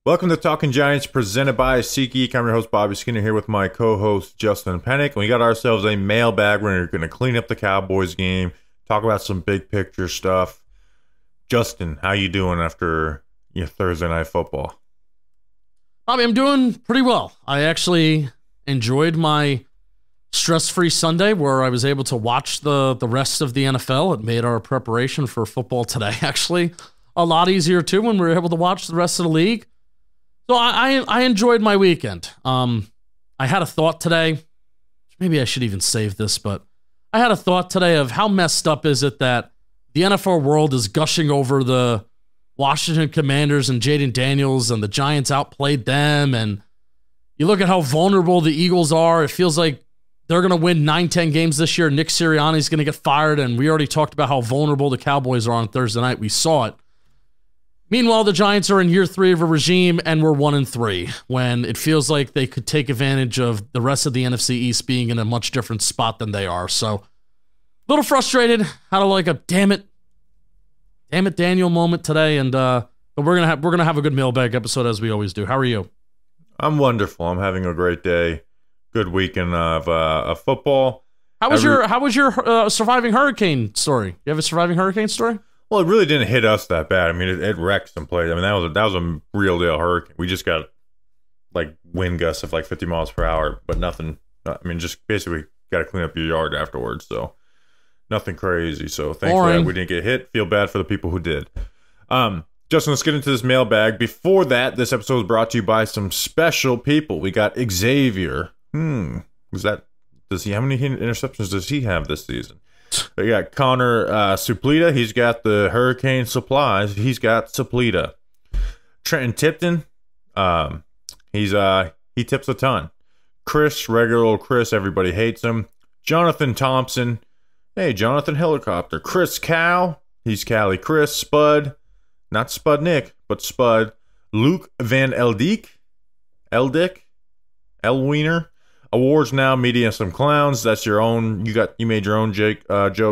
Welcome to Talking Giants, presented by SeatGeek. I'm your host, Bobby Skinner, here with my co-host, Justin Pennick. And we got ourselves a mailbag. We're going to clean up the Cowboys game, talk about some big picture stuff. Justin, how you doing after your Thursday night football? Bobby, I'm doing pretty well. I actually enjoyed my stress-free Sunday where I was able to watch the rest of the NFL. It made our preparation for football today actually a lot easier, too, when we were able to watch the rest of the league. So I enjoyed my weekend. I had a thought today. Maybe I should even save this, but I had a thought today of how messed up is it that the NFL world is gushing over the Washington Commanders and Jaden Daniels and the Giants outplayed them. And you look at how vulnerable the Eagles are. It feels like they're going to win 9-10 games this year. Nick Sirianni's going to get fired. And we already talked about how vulnerable the Cowboys are on Thursday night. We saw it. Meanwhile, the Giants are in year 3 of a regime, and we're 1-3, when it feels like they could take advantage of the rest of the NFC East being in a much different spot than they are. So, a little frustrated. Had a damn it, Daniel moment today, and but we're gonna have a good mailbag episode as we always do. How are you? I'm wonderful. I'm having a great day. Good weekend of football. How was your surviving hurricane story? You have a surviving hurricane story? Well, it really didn't hit us that bad. I mean, it wrecked some places. I mean, that was a real deal hurricane. We just got like wind gusts of like 50 miles per hour, but nothing. I mean, just basically got to clean up your yard afterwards. So nothing crazy. So thankfully that we didn't get hit. Feel bad for the people who did. Justin, let's get into this mailbag. Before that, this episode is brought to you by some special people. We got Xavier. Does he how many interceptions does he have this season? We got Connor Suplita. He's got the Hurricane Supplies. He's got Suplita. Trenton Tipton. He tips a ton. Chris, regular old Chris. Everybody hates him. Jonathan Thompson. Hey, Jonathan Helicopter. Chris Cow. He's Callie Chris. Spud. Not Spud Nick, but Spud. Luke Van Eldick. Elwiener. Awards Now, Media, and Some Clowns. That's your own. You made your own joke.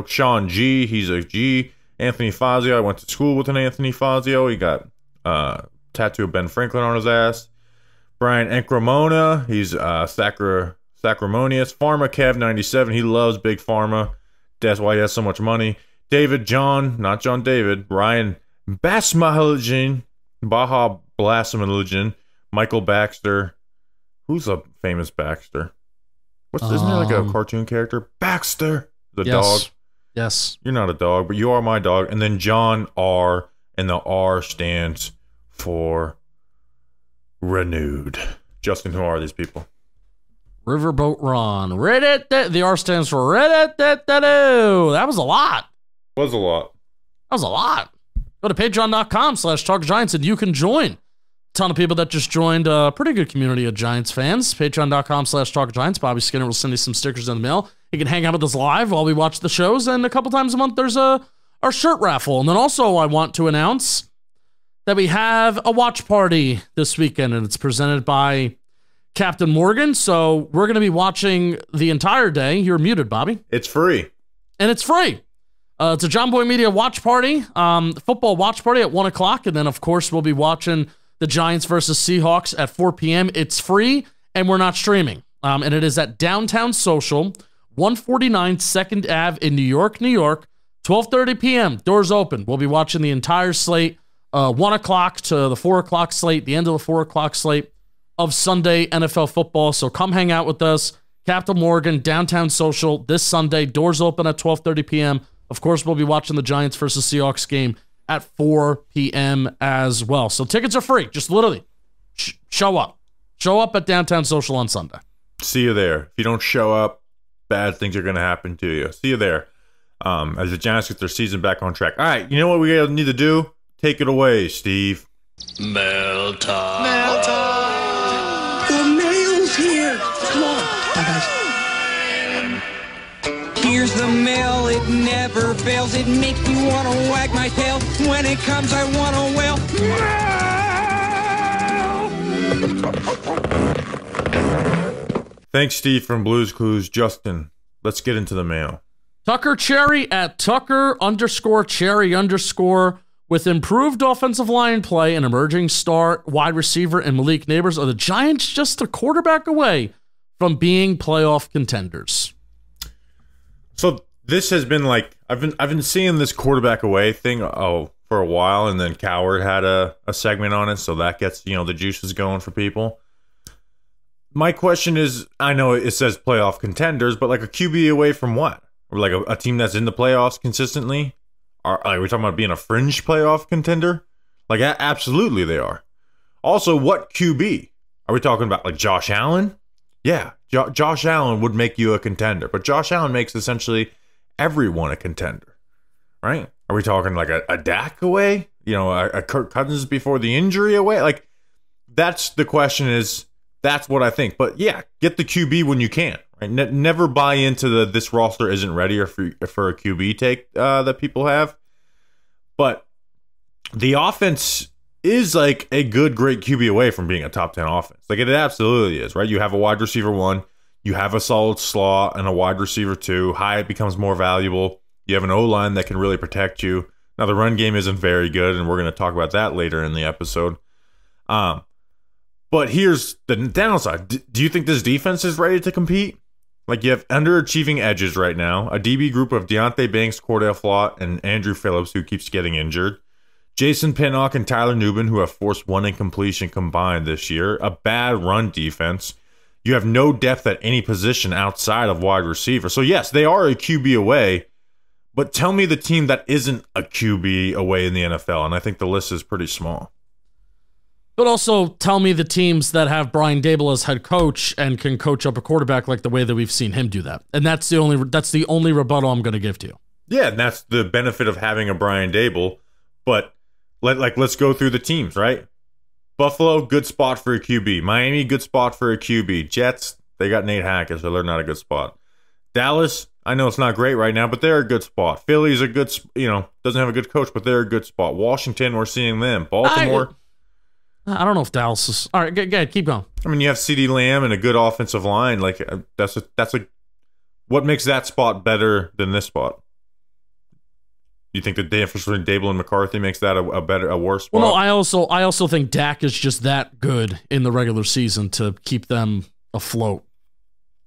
Sean G. He's a G. Anthony Fazio. I went to school with an Anthony Fazio. He got tattoo of Ben Franklin on his ass. Brian Encremona. He's Sacramonious. Pharma Kev 97. He loves Big Pharma. That's why he has so much money. David John, not John David. Ryan Basmaligian. Baja Blasmaligian. Michael Baxter. Who's a famous Baxter? Isn't there like a cartoon character? Baxter, the dog. Yes. You're not a dog, but you are my dog. And then John R, and the R stands for renewed. Justin, who are these people? Riverboat Ron. The R stands for That was a lot. Was a lot. That was a lot. Go to patreon.com/talkgiants and you can join. Ton of people that just joined a pretty good community of Giants fans. Patreon.com/talkgiants. Bobby Skinner will send you some stickers in the mail. You can hang out with us live while we watch the shows, and a couple times a month there's our shirt raffle. And then also I want to announce that we have a watch party this weekend, and it's presented by Captain Morgan. So we're going to be watching the entire day. You're muted, Bobby. It's free. And it's free. It's a John Boy Media watch party, football watch party at 1 o'clock, and then of course we'll be watching the Giants versus Seahawks at 4 p.m. It's free, and we're not streaming. And it is at Downtown Social, 149 2nd Ave in New York, New York, 12:30 p.m. Doors open. We'll be watching the entire slate, 1 o'clock to the 4 o'clock slate, the end of the 4 o'clock slate of Sunday NFL football. So come hang out with us. Captain Morgan, Downtown Social, this Sunday. Doors open at 12:30 p.m. Of course, we'll be watching the Giants versus Seahawks game at 4 p.m. as well. So tickets are free. Just literally show up. Show up at Downtown Social on Sunday. See you there. If you don't show up, bad things are going to happen to you. See you there. As the Giants get their season back on track. All right, you know what we need to do? Take it away, Steve. Mail time. Mail time. The mail's here. Come on. Bye, guys. Here's the mail, it never fails. It makes me want to wag my tail. When it comes, I want to wail. Thanks, Steve from Blues Clues. Justin, let's get into the mail. Tucker Cherry at Tucker_Cherry_ With improved offensive line play and emerging star wide receiver and Malik Nabers, are the Giants just a quarterback away from being playoff contenders? So this has been like I've been seeing this quarterback away thing for a while, and then Coward had a segment on it, so that gets the juices going for people. My question is, I know it says playoff contenders, but like a QB away from what? Or like a team that's in the playoffs consistently? Are we talking about being a fringe playoff contender? Like, absolutely they are. Also, what QB? Are we talking about like Josh Allen? Yeah, Josh Allen would make you a contender, but Josh Allen makes essentially everyone a contender, right? Are we talking like a Dak away? A Kirk Cousins before the injury away? Like, that's the question is, that's what I think. But yeah, get the QB when you can. Right? Never buy into this roster isn't ready for a QB take that people have. But the offense is like a great QB away from being a top 10 offense. Like, it absolutely is, right? You have a wide receiver 1, you have a solid slot and a wide receiver 2. Hyatt becomes more valuable. You have an O-line that can really protect you. Now, the run game isn't very good, and we're going to talk about that later in the episode. But here's the downside. Do you think this defense is ready to compete? Like, you have underachieving edges right now. A DB group of Deonte Banks, Cordell Flott, and Andrew Phillips, who keeps getting injured. Jason Pinnock and Tyler Nubin, who have forced 1 incompletion combined this year. A bad run defense. You have no depth at any position outside of wide receiver. So, yes, they are a QB away. But tell me the team that isn't a QB away in the NFL. And I think the list is pretty small. But also tell me the teams that have Brian Daboll as head coach and can coach up a quarterback like the way that we've seen him do that. And that's the only rebuttal I'm going to give to you. Yeah, and that's the benefit of having a Brian Daboll. But let's go through the teams, right? Buffalo, good spot for a QB. Miami, good spot for a QB. Jets, they got Nate Hackett, so they're not a good spot. Dallas, I know it's not great right now, but they're a good spot. Philly's a good, doesn't have a good coach, but they're a good spot. Washington, we're seeing them. Baltimore, I don't know if Dallas is. All right, go ahead, keep going. I mean, you have CeeDee Lamb and a good offensive line. Like, what makes that spot better than this spot? You think the difference between Daboll and McCarthy makes that a worse spot? Well, no, I also think Dak is just that good in the regular season to keep them afloat,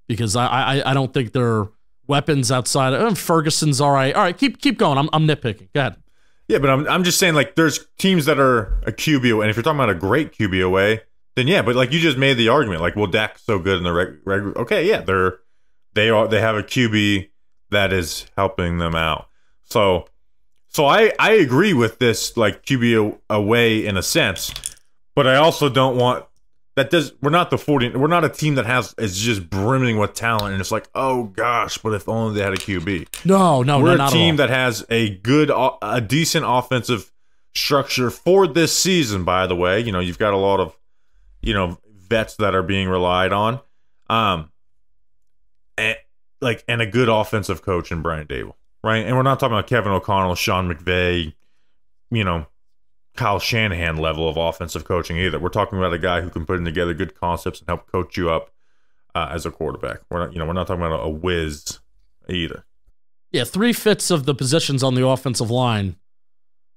because I don't think they're weapons outside of Ferguson's all right. All right, keep going. I'm nitpicking. Go ahead. Yeah, but I'm just saying, like, there's teams that are a QB away, and if you're talking about a great QB away, then yeah, but like you just made the argument, like, well, Dak's so good in the regular. Okay, yeah, they have a QB that is helping them out. So I agree with this, like, QB away in a sense, but I also don't want that. We're not the 40. We're not a team that is just brimming with talent, and it's like, oh gosh, but if only they had a QB. No, we're not a team that has a decent offensive structure for this season. By the way, you've got a lot of vets that are being relied on, and a good offensive coach in Brian Daboll, right? And we're not talking about Kevin O'Connell, Sean McVay, Kyle Shanahan level of offensive coaching either. We're talking about a guy who can put together good concepts and help coach you up as a quarterback. We're not talking about a whiz either. Yeah, 3/5 of the positions on the offensive line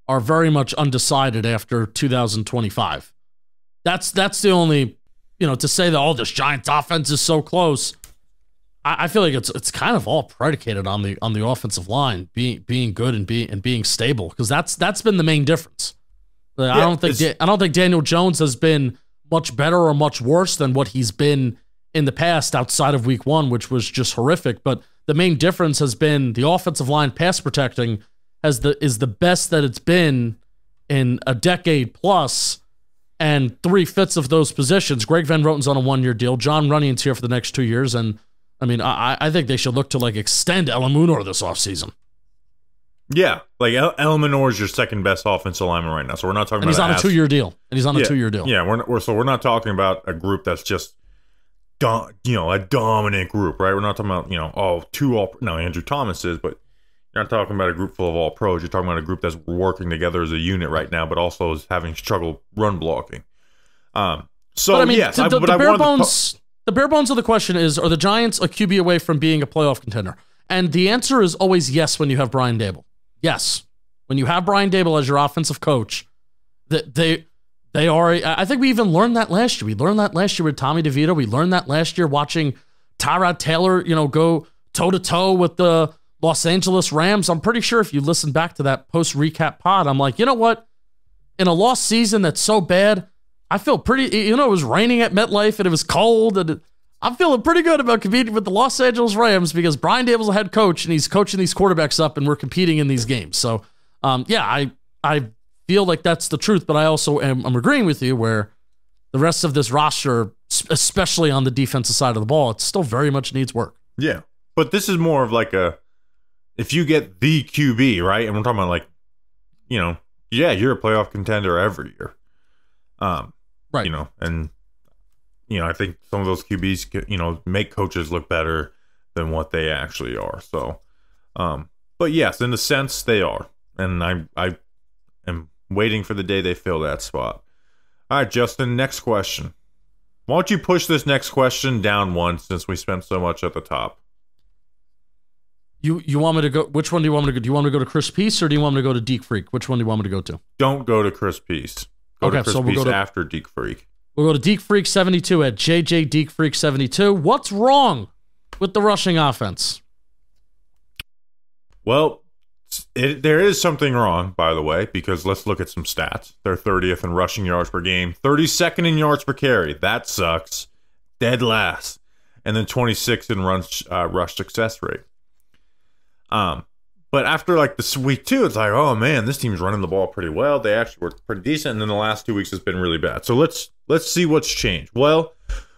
are very much undecided after 2025. That's the only, to say that this Giants offense is so close. I feel like it's kind of all predicated on the offensive line being good and being stable, because that's been the main difference. I don't think Daniel Jones has been much better or much worse than what he's been in the past outside of week 1, which was just horrific. But the main difference has been the offensive line pass protecting is the best that it's been in a decade plus, and 3/5 of those positions. Greg Van Roten's on a 1-year deal. John Running's here for the next 2 years, and I mean, I think they should look to extend Elamunor this offseason. Yeah, like Elamunor is your second best offensive lineman right now, so we're not talking about. He's on a 2-year deal. Yeah, we're not talking about a group that's just, a dominant group, right? We're not talking about Andrew Thomas is, but you're not talking about a group full of all pros. You're talking about a group that's working together as a unit right now, but also is having struggle run blocking. The bare bones of the question is: are the Giants a QB away from being a playoff contender? And the answer is always yes when you have Brian Daboll. Yes. When you have Brian Daboll as your offensive coach, that they are. I think we even learned that last year. We learned that last year with Tommy DeVito. We learned that last year watching Tyrod Taylor, go toe-to-toe with the Los Angeles Rams. I'm pretty sure if you listen back to that post-recap pod, I'm like, you know what? In a lost season that's so bad, I feel pretty, it was raining at MetLife and it was cold, and I'm feeling pretty good about competing with the Los Angeles Rams because Brian Daboll's a head coach and he's coaching these quarterbacks up and we're competing in these games. So, I feel like that's the truth, but I also I'm agreeing with you where the rest of this roster, especially on the defensive side of the ball, it still very much needs work. Yeah. But this is more of like if you get the QB, right? And we're talking about like, you're a playoff contender every year. Right. And, I think some of those QBs, make coaches look better than what they actually are. So, but yes, in a sense they are. And I am waiting for the day they fill that spot. All right, Justin, next question. Why don't you push this next question down one since we spent so much at the top? You want me to go? Which one do you want me to go? Do you want me to go to Chris Peace or do you want me to go to Deke Freak? Which one do you want me to go to? Don't go to Chris Peace. Go to Chris Peace after Deke Freak. We'll go to Deke Freak 72 at JJ Deke Freak 72. What's wrong with the rushing offense? Well, there is something wrong, by the way, because let's look at some stats. They're 30th in rushing yards per game, 32nd in yards per carry. That sucks. Dead last. And then 26th in rush success rate. But after like the week 2, it's like, oh man, this team's running the ball pretty well. They actually were pretty decent, and then the last 2 weeks has been really bad. So let's see what's changed. Well,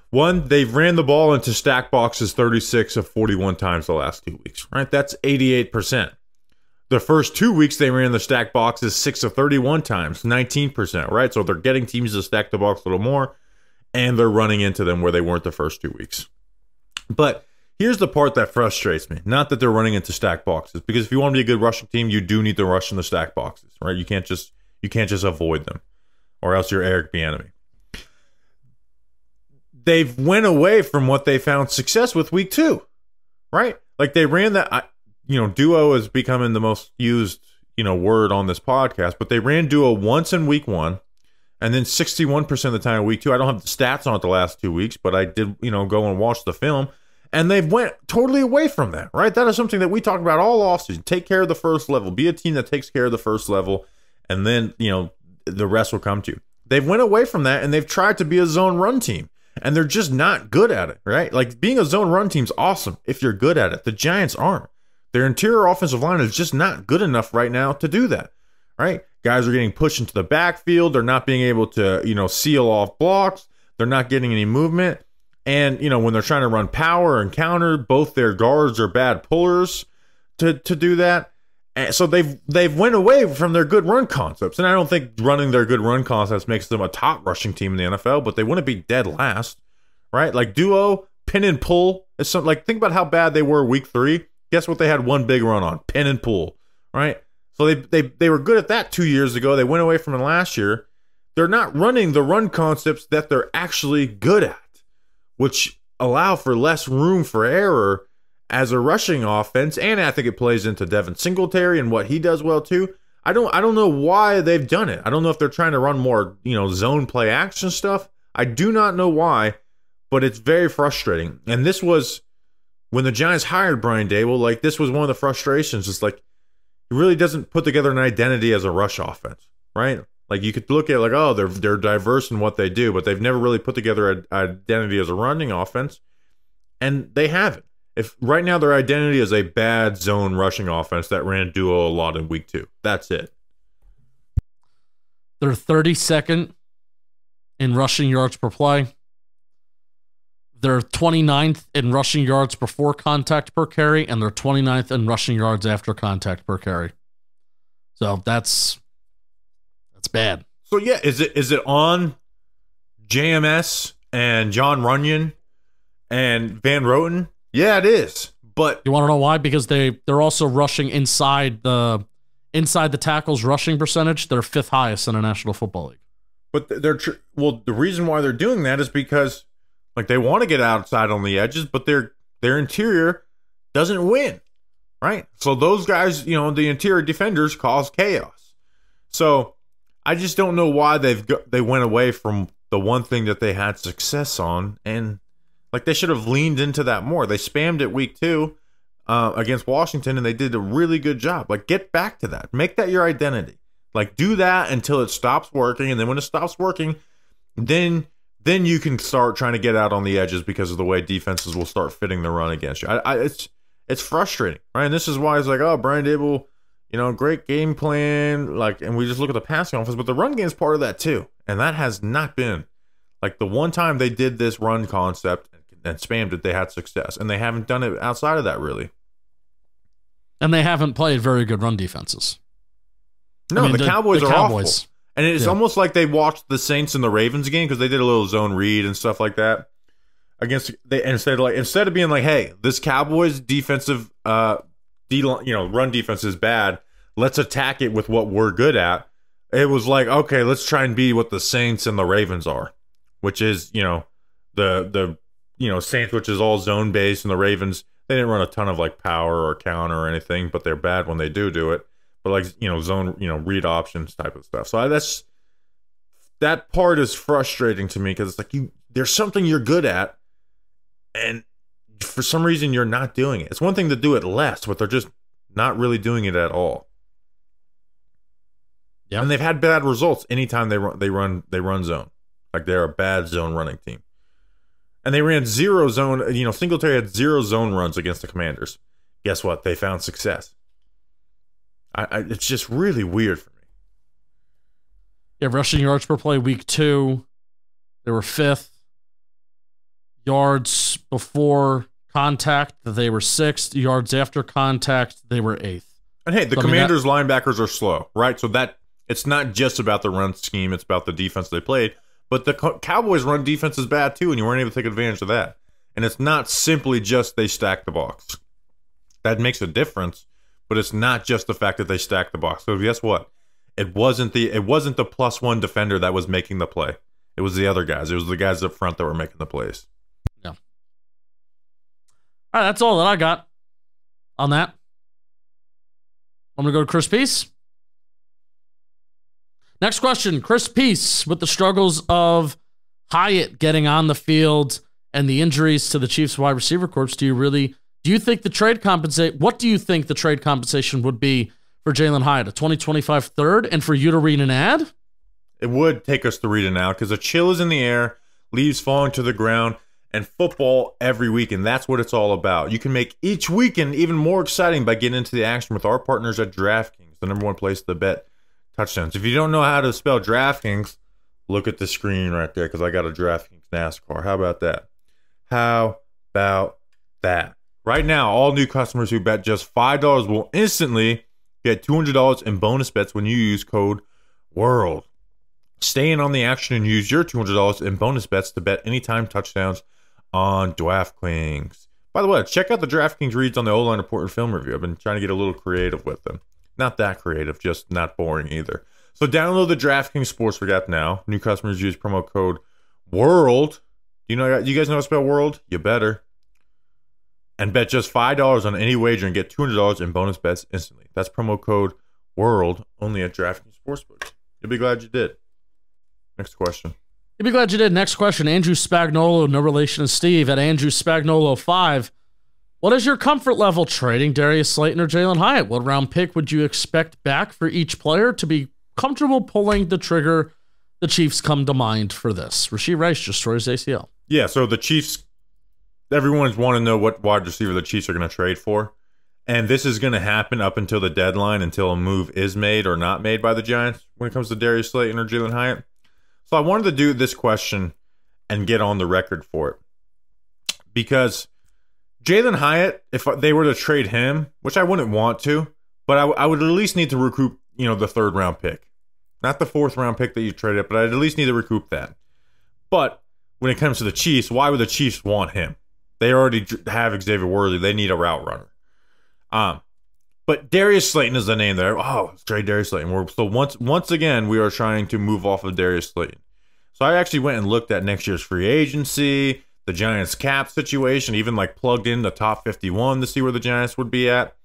one, they've ran the ball into stack boxes 36 of 41 times the last 2 weeks, right? That's 88%. The first 2 weeks they ran the stack boxes 6 of 31 times, 19%, right? So they're getting teams to stack the box a little more, and they're running into them where they weren't the first 2 weeks. But here's the part that frustrates me. Not that they're running into stack boxes, because if you want to be a good rushing team, you do need to rush in the stack boxes, right? You can't just avoid them, or else you're Eric Bieniemy. They've went away from what they found success with week 2, right? Like they ran that, duo is becoming the most used, word on this podcast, but they ran duo once in week 1, and then 61% of the time in week 2. I don't have the stats on it the last 2 weeks, but I did, go and watch the film. And they've went totally away from that, right? That is something that we talk about all offseason. Take care of the first level. Be a team that takes care of the first level, and then, the rest will come to you. They've went away from that, and they've tried to be a zone run team, and they're just not good at it, right? Like, being a zone run team's awesome if you're good at it. The Giants aren't. Their interior offensive line is just not good enough right now to do that, right? Guys are getting pushed into the backfield. They're not being able to, seal off blocks. They're not getting any movement. And, when they're trying to run power and counter, both their guards are bad pullers to do that. And so they've went away from their good run concepts. And I don't think running their good run concepts makes them a top rushing team in the NFL, but they wouldn't be dead last, right? Like duo, pin and pull is something like, think about how bad they were week 3. Guess what they had one big run on? Pin and pull, right? So they were good at that 2 years ago. They went away from it last year. They're not running the run concepts that they're actually good at, which allow for less room for error as a rushing offense. And I think it plays into Devin Singletary and what he does well too. I don't know why they've done it. I don't know if they're trying to run more, zone play action stuff. I do not know why, but it's very frustrating. And this was when the Giants hired Brian Daboll, like this was one of the frustrations. It's like he really doesn't put together an identity as a rush offense, right? Like you could look at it like, oh, they're diverse in what they do, but they've never really put together an identity as a running offense, and they haven't. If right now their identity is a bad zone rushing offense that ran duo a lot in week 2, that's it. They're 32nd in rushing yards per play. They're 29th in rushing yards before contact per carry, and they're 29th in rushing yards after contact per carry. So that's bad. So yeah, is it on JMS and John Runyon and Van Roten? Yeah, it is. But you want to know why? Because they're also rushing inside the tackles rushing percentage. They're 5th highest in the National Football League. But the reason why they're doing that is because like they want to get outside on the edges, but their interior doesn't win. right? So those guys, you know, the interior defenders cause chaos. So I just don't know why they went away from the one thing that they had success on, and like they should have leaned into that more. They spammed it week 2 against Washington, and they did a really good job. Like, get back to that. Make that your identity. Like, do that until it stops working, and then when it stops working, then you can start trying to get out on the edges because of the way defenses will start fitting the run against you. It's frustrating, right? And this is why it's like, oh, Brian Dable, you know, great game plan, like, and we just look at the passing offense, but the run game is part of that too, and that has not been like the one time they did this run concept and spammed it, they had success, and they haven't done it outside of that really. And they haven't played very good run defenses. No, the Cowboys are awful. And it's almost like they watched the Saints and the Ravens game because they did a little zone read and stuff like that. Instead of being like, hey, this Cowboys defensive run defense is bad, let's attack it with what we're good at. It was like, okay, let's try and be what the Saints and the Ravens are, which is, you know, the Saints, which is all zone based, and the Ravens, they didn't run a ton of like power or counter or anything, but they're bad when they do it. But like, you know, zone, you know, read options type of stuff. So that part is frustrating to me because it's like there's something you're good at, and for some reason you're not doing it. It's one thing to do it less, but they're just not really doing it at all. Yeah, and they've had bad results anytime they run zone. Like, they're a bad zone running team. And they ran 0 zone, you know, Singletary had 0 zone runs against the Commanders. Guess what? They found success. It's just really weird for me. Yeah, rushing yards per play week 2, they were 5th. Yards before contact, they were 6th. Yards after contact, they were 8th. And hey, the Commanders' linebackers are slow, right? So that it's not just about the run scheme, it's about the defense they played. But the Cowboys' run defense is bad too, and you weren't able to take advantage of that. And it's not simply just they stack the box. That makes a difference, but it's not just the fact that they stack the box. So guess what? It wasn't the +1 defender that was making the play. It was the other guys. It was the guys up front that were making the plays. Yeah. All right, that's all that I got on that. I'm going to go to Chris Peace. Next question, Chris Peace, with the struggles of Hyatt getting on the field and the injuries to the Chiefs wide receiver corps, what do you think the trade compensation would be for Jalen Hyatt? A 2025 third, and for you to read an ad? It would take us to read an ad because a chill is in the air, leaves falling to the ground, and football every week, and that's what it's all about. You can make each weekend even more exciting by getting into the action with our partners at DraftKings, the #1 place to bet touchdowns. If you don't know how to spell DraftKings, look at the screen right there because I got a DraftKings NASCAR. How about that? How about that? Right now, all new customers who bet just $5 will instantly get $200 in bonus bets when you use code WORLD. Stay in on the action and use your $200 in bonus bets to bet anytime touchdowns on DraftKings. By the way, check out the DraftKings reads on the O-line report and film review. I've been trying to get a little creative with them. Not that creative, just not boring either. So download the DraftKings Sportsbook app now. New customers use promo code WORLD. You guys know how to spell WORLD? You better. And bet just $5 on any wager and get $200 in bonus bets instantly. That's promo code WORLD only at DraftKings Sportsbook. You'll be glad you did. Next question. You'll be glad you did. Next question. Andrew Spagnolo, no relation to Steve, at Andrew Spagnolo 5. What is your comfort level trading Darius Slayton or Jalen Hyatt? What round pick would you expect back for each player to be comfortable pulling the trigger? The Chiefs come to mind for this. Rashee Rice just tore his ACL. Yeah, so the Chiefs, everyone's want to know what wide receiver the Chiefs are going to trade for. And this is going to happen up until the deadline, until a move is made or not made by the Giants when it comes to Darius Slayton or Jalen Hyatt. So I wanted to do this question and get on the record for it. Because Jalen Hyatt, if they were to trade him, which I wouldn't want to, but I would at least need to recoup, the 3rd round pick. Not the 4th round pick that you traded, but I'd at least need to recoup that. But when it comes to the Chiefs, why would the Chiefs want him? They already have Xavier Worthy. They need a route runner. But Darius Slayton is the name there. Oh, let's trade Darius Slayton. So once again, we are trying to move off of Darius Slayton. So I actually went and looked at next year's free agency, the Giants cap situation, even like plugged in the top 51 to see where the Giants would be at.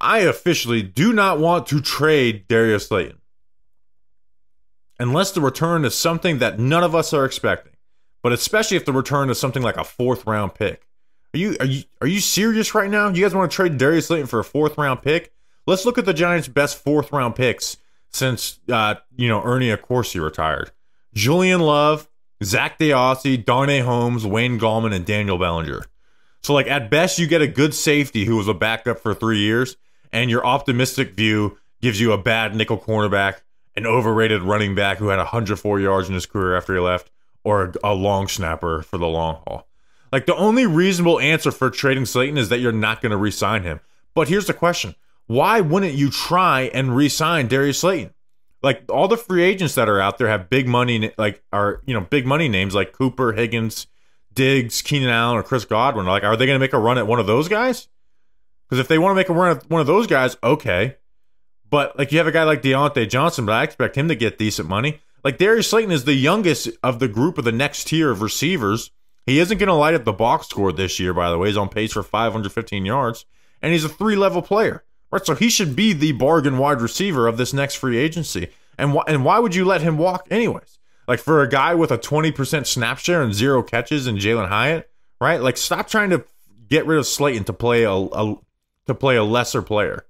I officially do not want to trade Darius Slayton unless the return is something that none of us are expecting, but especially if the return is something like a 4th round pick. Are you serious right now? You guys want to trade Darius Slayton for a 4th round pick? Let's look at the Giants' best 4th round picks since Ernie Accorsi retired. Julian Love, Zach DeOssie, Darnay Holmes, Wayne Gallman, and Daniel Bellinger. So, like, at best, you get a good safety who was a backup for 3 years, and your optimistic view gives you a bad nickel cornerback, an overrated running back who had 104 yards in his career after he left, or a long snapper for the long haul. Like, the only reasonable answer for trading Slayton is that you're not going to re-sign him. But here's the question. Why wouldn't you try and re-sign Darius Slayton? Like, all the free agents that are out there have big money, big money names like Cooper, Higgins, Diggs, Keenan Allen, or Chris Godwin. Like, are they going to make a run at one of those guys? Because if they want to make a run at one of those guys, okay. But, like, you have a guy like Deontay Johnson, but I expect him to get decent money. Like, Darius Slayton is the youngest of the group of the next tier of receivers. He isn't going to light up the box score this year, by the way. He's on pace for 515 yards, and he's a 3-level player. Right, so he should be the bargain wide receiver of this next free agency. And why would you let him walk anyways? Like, for a guy with a 20% snap share and 0 catches in Jalen Hyatt, right? Like, stop trying to get rid of Slayton to play a lesser player.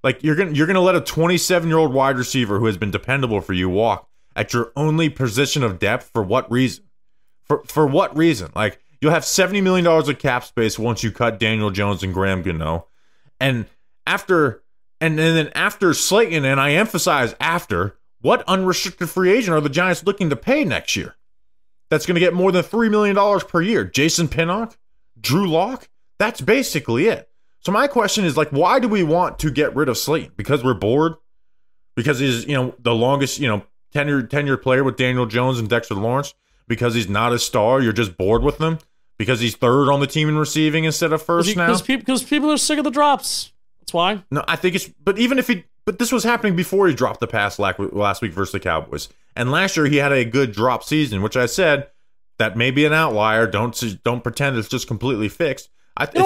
Like, you're gonna let a 27-year-old wide receiver who has been dependable for you walk at your only position of depth for what reason? For what reason? Like, you'll have $70 million of cap space once you cut Daniel Jones and Graham Gano, and then after Slayton, and I emphasize after, what unrestricted free agent are the Giants looking to pay next year? That's going to get more than $3 million per year. Jason Pinnock? Drew Lock? That's basically it. So my question is, like, why do we want to get rid of Slayton? Because we're bored? Because he's, the longest, tenured player with Daniel Jones and Dexter Lawrence? Because he's not a star? You're just bored with him? Because he's 3rd on the team in receiving instead of 1st now? Because people are sick of the drops. That's why. No, I think but this was happening before he dropped the pass last week versus the Cowboys. And last year he had a good drop season, which I said that may be an outlier. Don't pretend it's just completely fixed.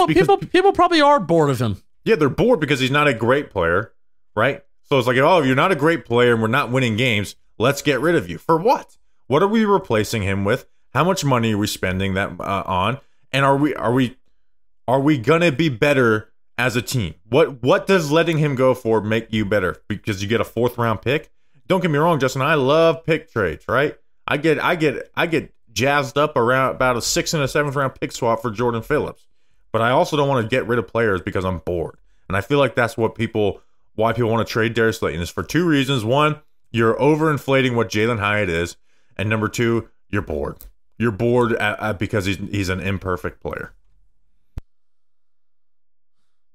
People probably are bored of him. Yeah, they're bored because he's not a great player, right? So it's like, oh, you're not a great player and we're not winning games. Let's get rid of you. For what? What are we replacing him with? How much money are we spending that on? And are we gonna be better as a team? What does letting him go for make you better? Because you get a 4th round pick? Don't get me wrong, Justin. I love pick trades, right? I get jazzed up around about a 6th and a 7th round pick swap for Jordan Phillips. But I also don't want to get rid of players because I'm bored. And I feel like that's why people want to trade Darius Slayton is for 2 reasons. 1, you're overinflating what Jalen Hyatt is. And number 2, you're bored. You're bored because he's an imperfect player.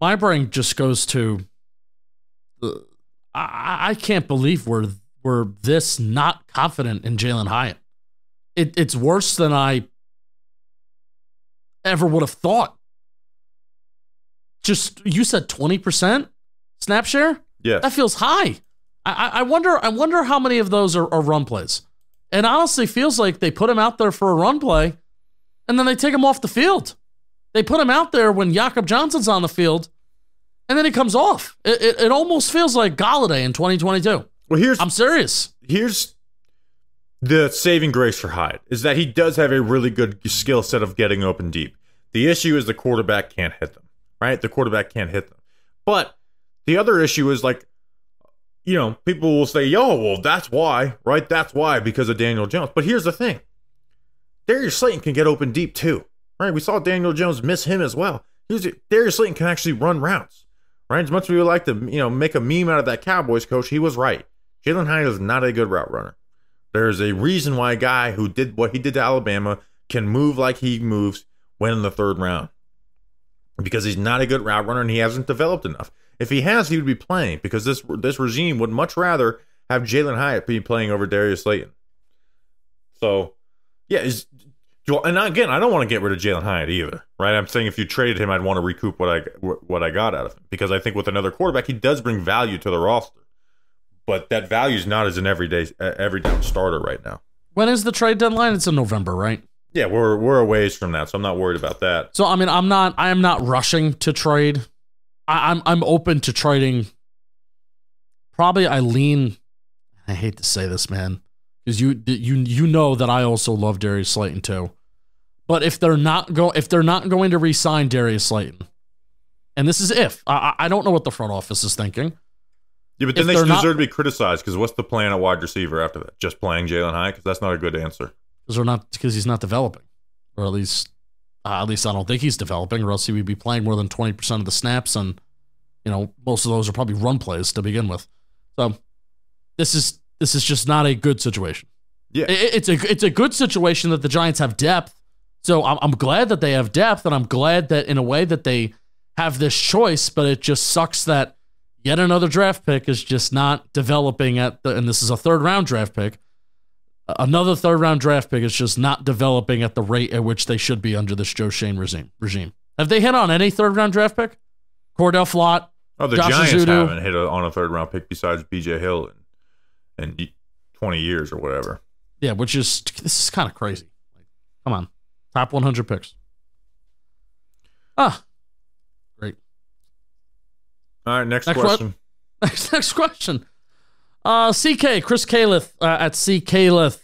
My brain just goes to, I can't believe we're this not confident in Jalen Hyatt. It's worse than I ever would have thought. Just, you said 20% snap share? Yeah. That feels high. I wonder how many of those are run plays. It honestly feels like they put him out there for a run play, and then they take him off the field. They put him out there when Jakob Johnson's on the field, and then he comes off. It almost feels like Galladay in 2022. Well, I'm serious. Here's the saving grace for Hyde, is that he does have a really good skill set of getting open deep. The issue is the quarterback can't hit them, right? The quarterback can't hit them. But the other issue is, like, people will say, well, that's why, right? That's why, because of Daniel Jones. But here's the thing. Darius Slayton can get open deep too, right? We saw Daniel Jones miss him as well. Darius Slayton can actually run routes, right? As much as we would like to, make a meme out of that Cowboys coach, he was right. Jalen Hyatt is not a good route runner. There's a reason why a guy who did what he did to Alabama can move like he moves when in the 3rd round. Because he's not a good route runner and he hasn't developed enough. If he has, he would be playing, because this regime would much rather have Jalen Hyatt be playing over Darius Slayton. So, yeah, and again, I don't want to get rid of Jalen Hyatt either, right? I'm saying if you traded him, I'd want to recoup what I got out of him, because I think with another quarterback, he does bring value to the roster, but that value is not as an every down starter right now. When is the trade deadline? It's in November, right? Yeah, we're a ways from that, so I'm not worried about that. So I am not rushing to trade I'm open to trading. Probably I hate to say this, man, because you know that I also love Darius Slayton too. But if they're not going to re-sign Darius Slayton, and this is if I don't know what the front office is thinking. Yeah, but then they deserve to be criticized because what's the plan at wide receiver after that? Just playing Jalen Hyatt? Because that's not a good answer. Because he's not developing, or at least I don't think he's developing, or else he would be playing more than 20% of the snaps, and most of those are probably run plays to begin with. So this is just not a good situation. Yeah, it's a good situation that the Giants have depth. So I'm glad that they have depth, and I'm glad that in a way that they have this choice. But it just sucks that yet another draft pick is just not developing and this is a 3rd round draft pick. Another 3rd round draft pick is just not developing at the rate at which they should be under this Joe Schoen regime. Have they hit on any 3rd round draft pick? Cordell Flott. Oh, the Josh Giants Azudu. haven't hit on a 3rd round pick besides B.J. Hill in 20 years or whatever. Yeah, this is kind of crazy. Come on, top 100 picks. Great. All right, next question. Next question. Chris Calith at C. Calith.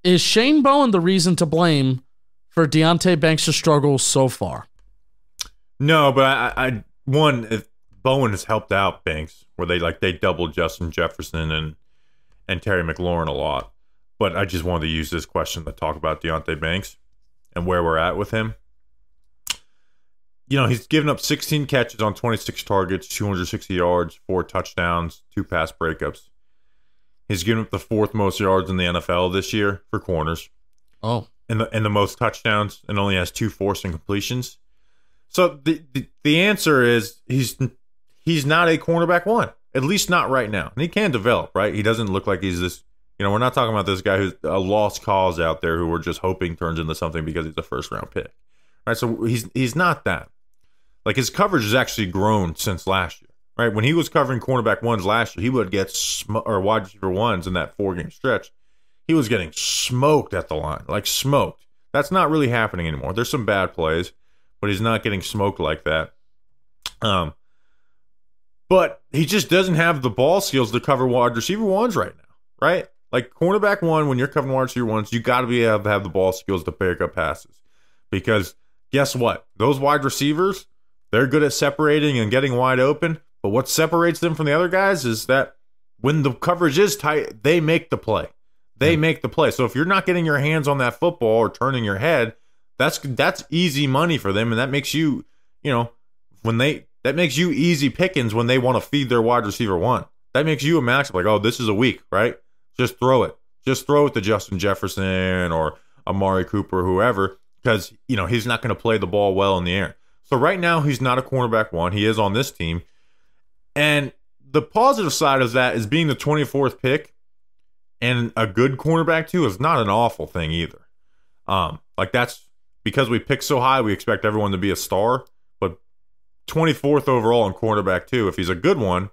Is Shane Bowen the reason to blame for Deonte Banks' struggles so far? No, but if Bowen has helped out Banks, where they doubled Justin Jefferson and Terry McLaurin a lot. But I just wanted to use this question to talk about Deonte Banks and where we're at with him. He's given up 16 catches on 26 targets, 260 yards, 4 touchdowns, 2 pass breakups. He's given up the 4th most yards in the NFL this year for corners. Oh. And the most touchdowns, and only has 2 forced incompletions. So the answer is he's not a cornerback 1, at least not right now. And he can develop, right? He doesn't look like he's this. We're not talking about this guy who's a lost cause out there who we're just hoping turns into something because he's a 1st round pick, right? So he's not that. Like, his coverage has actually grown since last year, right? When he was covering cornerback 1s last year, he would get or wide receiver 1s in that 4-game stretch. He was getting smoked at the line, like smoked. That's not really happening anymore. There's some bad plays, but he's not getting smoked like that. But he just doesn't have the ball skills to cover wide receiver 1s right now, right? Like, cornerback 1, when you're covering wide receiver 1s, you got to be able to have the ball skills to pick up passes. Because guess what? Those wide receivers, they're good at separating and getting wide open. But what separates them from the other guys is that when the coverage is tight, they make the play. They make the play. So if you're not getting your hands on that football or turning your head, that's easy money for them, and that makes you, that makes you easy pickings when they want to feed their wide receiver 1. That makes you a matchup like, oh, this is a week, right? Just throw it. Just throw it to Justin Jefferson or Amari Cooper, whoever, because he's not going to play the ball well in the air. So right now he's not a cornerback 1. He is on this team, and the positive side of that is being the 24th pick. And a good cornerback 2 is not an awful thing either. That's because we pick so high, we expect everyone to be a star. But 24th overall in cornerback 2, if he's a good one,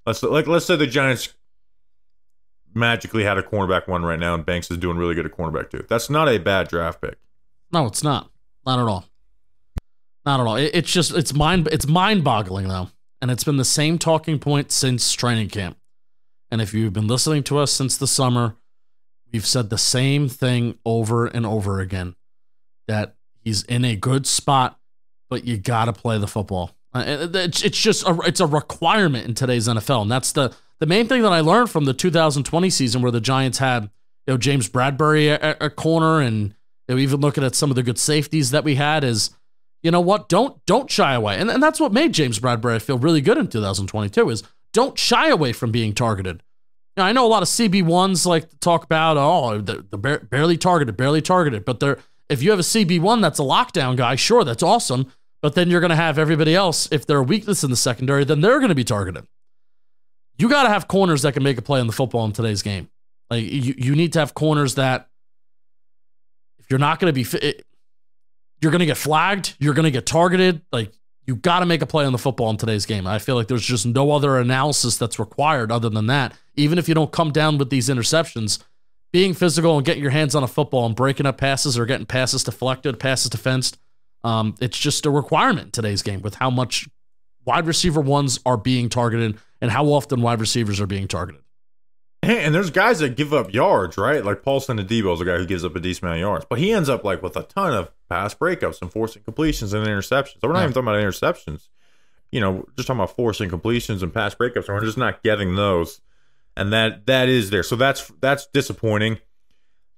let's say the Giants magically had a cornerback 1 right now, and Banks is doing really good at cornerback 2. That's not a bad draft pick. No, it's not. Not at all. Not at all. It's mind-boggling though, and it's been the same talking point since training camp. And if you've been listening to us since the summer, we've said the same thing over and over again, that he's in a good spot, but you got to play the football. It's a requirement in today's NFL. And that's the main thing that I learned from the 2020 season, where the Giants had James Bradbury at corner, and even looking at some of the good safeties that we had is, what? Don't shy away. And that's what made James Bradbury feel really good in 2022 is don't shy away from being targeted. I know a lot of CB1s like to talk about, they're barely targeted. But if you have a CB1 that's a lockdown guy, sure, that's awesome. But then you're going to have everybody else, if they're a weakness in the secondary, then they're going to be targeted. You got to have corners that can make a play on the football in today's game. Like, you need to have corners that, if you're not going to be you're going to get flagged, you're going to get targeted. Like, you got to make a play on the football in today's game. I feel like there's just no other analysis that's required other than that. Even if you don't come down with these interceptions, being physical and getting your hands on a football and breaking up passes or getting passes deflected, passes defensed, it's just a requirement in today's game with how much wide receiver ones are being targeted and how often wide receivers are being targeted. And there's guys that give up yards, right? Like Paulson Adebo is a guy who gives up a decent amount of yards, but he ends up like with a ton of pass breakups and forcing completions and interceptions. So we're not even talking about interceptions. You know, we're just talking about forcing completions and pass breakups, and we're just not getting those. And that is there. So that's disappointing.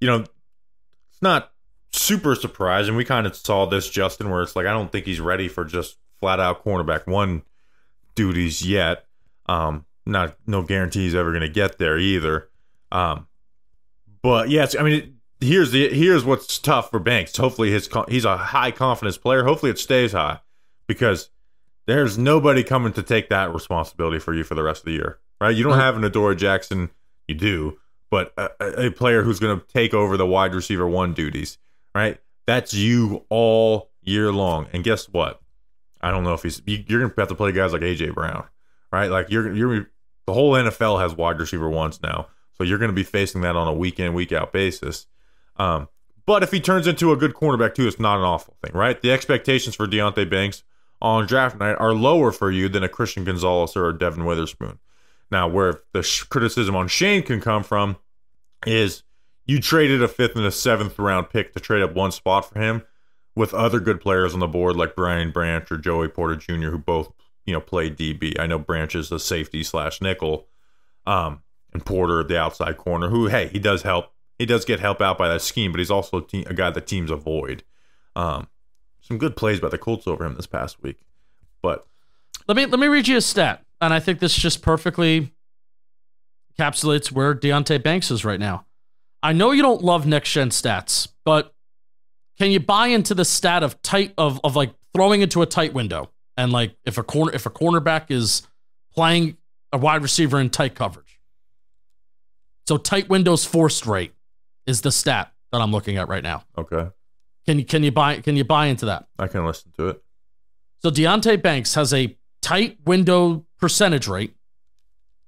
You know, it's not super surprising. We kind of saw this, Justin, where it's like I don't think he's ready for just flat out cornerback one duties yet. No guarantee he's ever going to get there either. But yes, I mean, here's what's tough for Banks. Hopefully he's a high confidence player. Hopefully it stays high, because there's nobody coming to take that responsibility for you for the rest of the year, right? You don't have an Adoree Jackson, you do, but a player who's going to take over the wide receiver one duties, right? That's you all year long. And guess what? I don't know if you're going to have to play guys like AJ Brown, right? Like the whole NFL has wide receiver ones now, so you're going to be facing that on a week in, week out basis. But if he turns into a good cornerback too, it's not an awful thing, right? The expectations for Deonte Banks on draft night are lower for you than a Christian Gonzalez or a Devin Witherspoon. Now, where the criticism on Shane can come from is you traded a 5th and a 7th round pick to trade up one spot for him with other good players on the board like Brian Branch or Joey Porter Jr., who both play DB. I know Branch is a safety / nickel, and Porter the outside corner, who, hey, he does help. He does get help out by that scheme, but he's also a guy that teams avoid. Some good plays by the Colts over him this past week. But let me read you a stat, and I think this just perfectly encapsulates where Deonte Banks is right now. I know you don't love next gen stats, but can you buy into the stat of like throwing into a tight window? And like if a cornerback is playing a wide receiver in tight coverage. So tight windows forced rate is the stat that I'm looking at right now. Okay. Can you buy into that? I can listen to it. So Deonte Banks has a tight window percentage rate,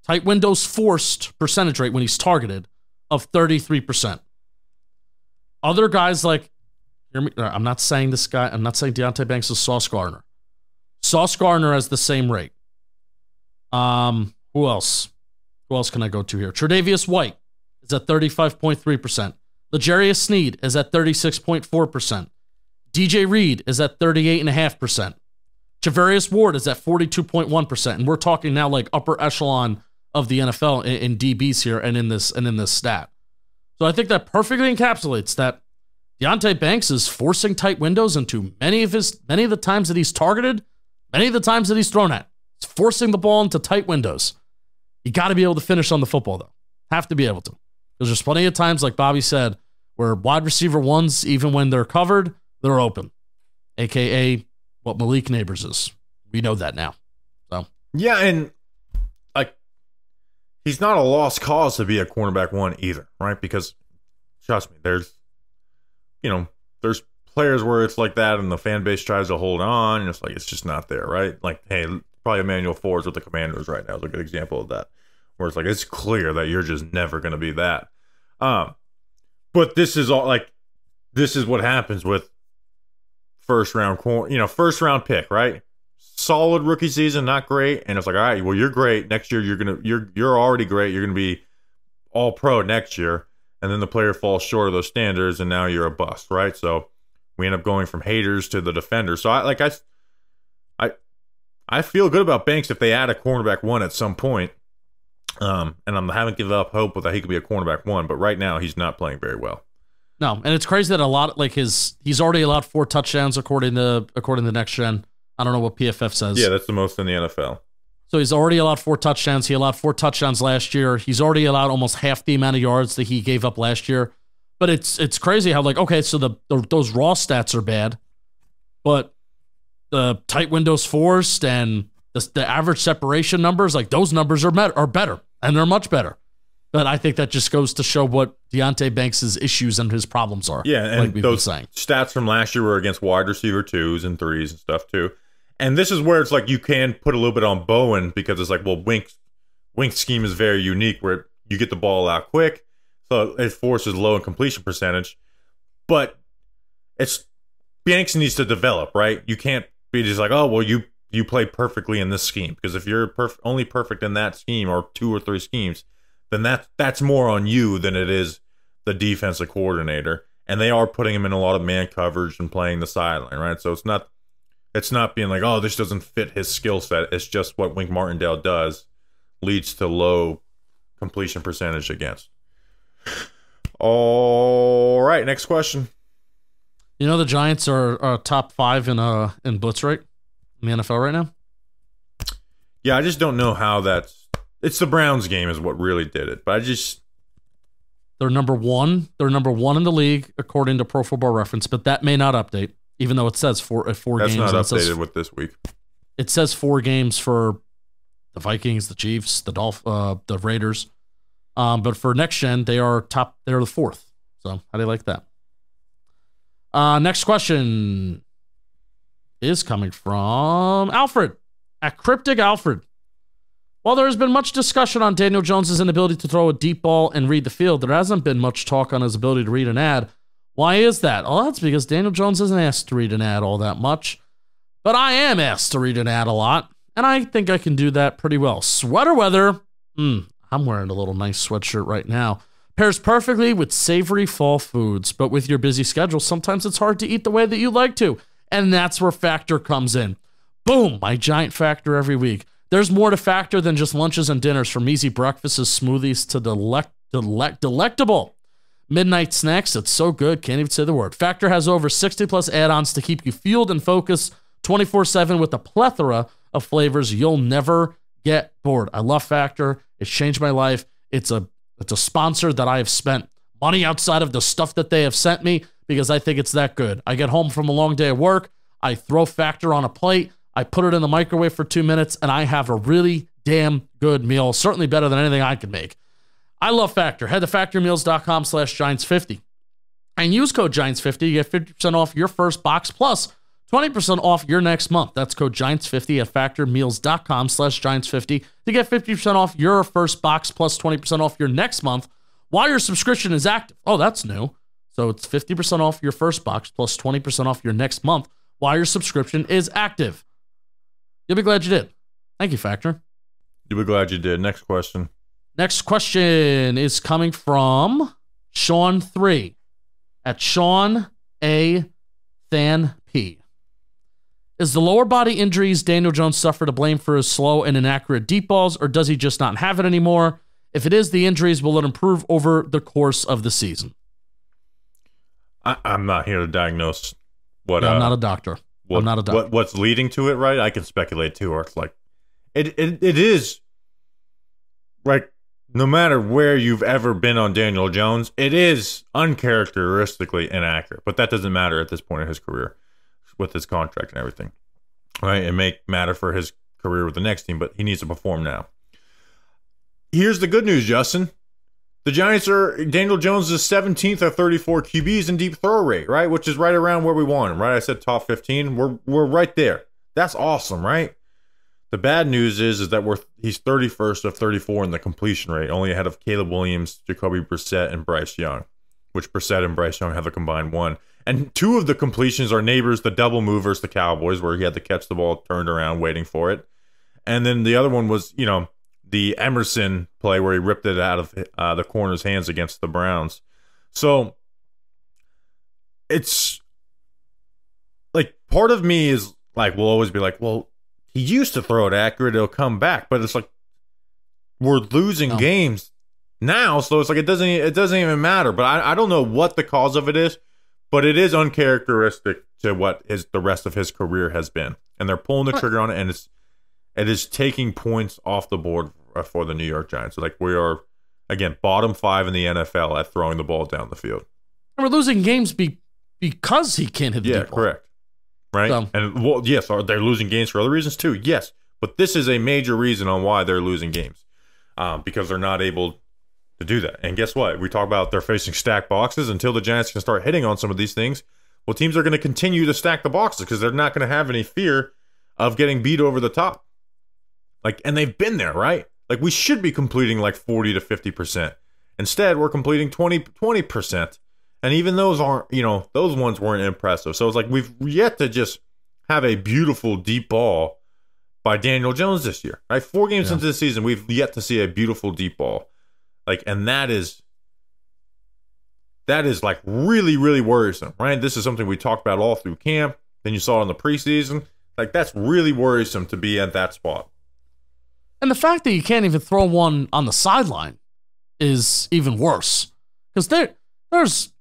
tight windows forced percentage rate when he's targeted of 33%. Other guys like, I'm not saying Deonte Banks is Sauce Gardner. Sauce Gardner has the same rate. Who else? Who else can I go to here? Tre'Davious White is at 35.3%. L'Jarius Sneed is at 36.4%. DJ Reed is at 38.5%. Charvarius Ward is at 42.1%. And we're talking now like upper echelon of the NFL in DBs here and in this stat. So I think that perfectly encapsulates that Deonte Banks is forcing tight windows into many of the times that he's targeted, many of the times that he's thrown at. He's forcing the ball into tight windows. You got to be able to finish on the football, though. Have to be able to. Because there's plenty of times, like Bobby said, where wide receiver ones, even when they're covered, they're open. AKA what Malik Nabers is. We know that now. So yeah, and like he's not a lost cause to be a cornerback one either, right? Because trust me, there's players where it's like that and the fan base tries to hold on and it's like it's just not there, right? Like, hey, probably Emmanuel Forbes with the Commanders right now is a good example of that. Where it's like it's clear that you're just never going to be that. But this is what happens with first round pick, right? Solid rookie season, not great, and it's like, all right, well, you're great. Next year you're already great. You're gonna be all pro next year, and then the player falls short of those standards, and now you're a bust, right? So we end up going from haters to the defenders. So I feel good about Banks if they add a cornerback one at some point. And I haven't given up hope that he could be a cornerback one, but right now he's not playing very well. No, and it's crazy that a lot like he's already allowed 4 touchdowns according to Next Gen. I don't know what PFF says. Yeah, that's the most in the NFL. So he's already allowed 4 touchdowns. He allowed 4 touchdowns last year. He's already allowed almost half the amount of yards that he gave up last year. But it's crazy how, like, okay, so those raw stats are bad, but the tight windows forced and the average separation numbers, like those numbers are better, and they're much better. But I think that just goes to show what Deonte Banks' issues and his problems are. Yeah, and like those stats from last year were against wide receiver 2s and 3s and stuff too. And this is where it's like you can put a little bit on Bowen because it's like, well, Wink's scheme is very unique where you get the ball out quick, so it forces low in completion percentage. But Banks needs to develop, right? You can't be just like, oh, well, you you play perfectly in this scheme? Because if you're only perfect in that scheme or 2 or 3 schemes, then that's more on you than it is the defensive coordinator. And they are putting him in a lot of man coverage and playing the sideline, right? So it's not being like, oh, this doesn't fit his skill set. It's just what Wink Martindale does leads to low completion percentage against. All right, next question. You know the Giants are top 5 in blitz rate in the NFL right now? Yeah, I just don't know how that's... It's the Browns game is what really did it. But they're number 1. They're number 1 in the league according to Pro Football Reference, but that may not update, even though it says four games. That's not updated with this week. It says 4 games for the Vikings, the Chiefs, the Raiders. But for next gen, they are top. They're the 4th. So how do you like that? Next question is coming from Alfred at Cryptic Alfred. While there has been much discussion on Daniel Jones' inability to throw a deep ball and read the field, there hasn't been much talk on his ability to read an ad. Why is that? Well, that's because Daniel Jones isn't asked to read an ad all that much. But I am asked to read an ad a lot, and I think I can do that pretty well. Sweater weather. I'm wearing a little nice sweatshirt right now. Pairs perfectly with savory fall foods, but with your busy schedule, sometimes it's hard to eat the way that you like to, and that's where Factor comes in. Boom, my giant Factor every week. There's more to Factor than just lunches and dinners, from easy breakfasts, smoothies to delectable midnight snacks. It's so good, can't even say the word. Factor has over 60-plus add-ons to keep you fueled and focused 24/7 with a plethora of flavors. You'll never get bored. I love Factor. It's changed my life. It's a sponsor that I have spent money outside of the stuff that they have sent me because I think it's that good. I get home from a long day of work. I throw Factor on a plate. I put it in the microwave for 2 minutes, and I have a really damn good meal. Certainly better than anything I could make. I love Factor. Head to factormeals.com/Giants50 and use code Giants50. You get 50% off your first box plus 20% off your next month. That's code Giants50 at factormeals.com/Giants50 to get 50% off your first box plus 20% off your next month while your subscription is active. Oh, that's new. So it's 50% off your first box plus 20% off your next month while your subscription is active. You'll be glad you did. Thank you, Factor. You'll be glad you did. Next question. Next question is coming from Sean 3 at Sean A. Than P. Is the lower body injuries Daniel Jones suffered to blame for his slow and inaccurate deep balls, or does he just not have it anymore? If it is the injuries, will it improve over the course of the season? I'm not here to diagnose what. I'm not a doctor. I'm not a doctor. What's leading to it, right? I can speculate too, or it's like, it is, like, no matter where you've ever been on Daniel Jones, it is uncharacteristically inaccurate. But that doesn't matter at this point in his career with his contract and everything, right? It may matter for his career with the next team, but he needs to perform now. Here's the good news, Justin. The Giants are Daniel Jones is 17th of 34 QBs in deep throw rate, right? Which is right around where we want him, right? I said top 15. We're right there. That's awesome, right? The bad news is that he's 31st of 34 in the completion rate, only ahead of Caleb Williams, Jacoby Brissett, and Bryce Young, which Brissett and Bryce Young have a combined 1. And 2 of the completions are Nabers, the double move versus the Cowboys, where he had to catch the ball, turned around, waiting for it. And then the other one was, the Emerson play where he ripped it out of the corner's hands against the Browns. So it's like, part of me is like, will always be like, well, he used to throw it accurate, it'll come back. But it's like, we're losing games now, so it's like it doesn't even matter. But I don't know what the cause of it is, but it is uncharacteristic to what the rest of his career has been. And they're pulling the trigger on it, and it is taking points off the board for the New York Giants. So, like, we are, again, bottom 5 in the NFL at throwing the ball down the field. And we're losing games because he can't hit the deep ball. Correct. Right? So, and, well, yes, they're losing games for other reasons too. Yes. But this is a major reason on why they're losing games. Because they're not able to do that. And guess what? We talk about they're facing stacked boxes. Until the Giants can start hitting on some of these things, well, teams are going to continue to stack the boxes because they're not going to have any fear of getting beat over the top. Like, and they've been there, right? Like, we should be completing like 40 to 50%. Instead, we're completing 20%. And even those aren't, those ones weren't impressive. So it's like we've yet to just have a beautiful deep ball by Daniel Jones this year. Right, 4 games into the season, we've yet to see a beautiful deep ball. Like, and that is like really, really worrisome, right? This is something we talked about all through camp. Then you saw it in the preseason. Like, that's really worrisome to be at that spot. And the fact that you can't even throw one on the sideline is even worse. Because there's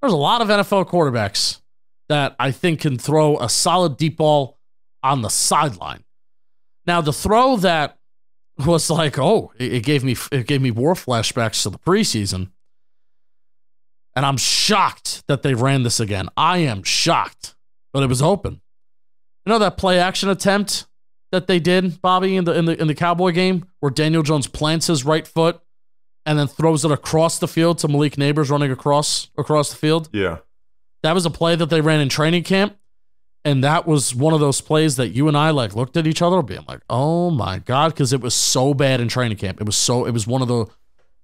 a lot of NFL quarterbacks that I think can throw a solid deep ball on the sideline. Now, the throw that was like, it gave me war flashbacks to the preseason. And I'm shocked that they ran this again. I am shocked, but it was open. You know that play action attempt that they did, Bobby, in the Cowboy game, where Daniel Jones plants his right foot and then throws it across the field to Malik Nabers running across the field? Yeah. That was a play that they ran in training camp, and that was one of those plays that you and I like looked at each other being like, oh my God, because it was so bad in training camp. It was one of the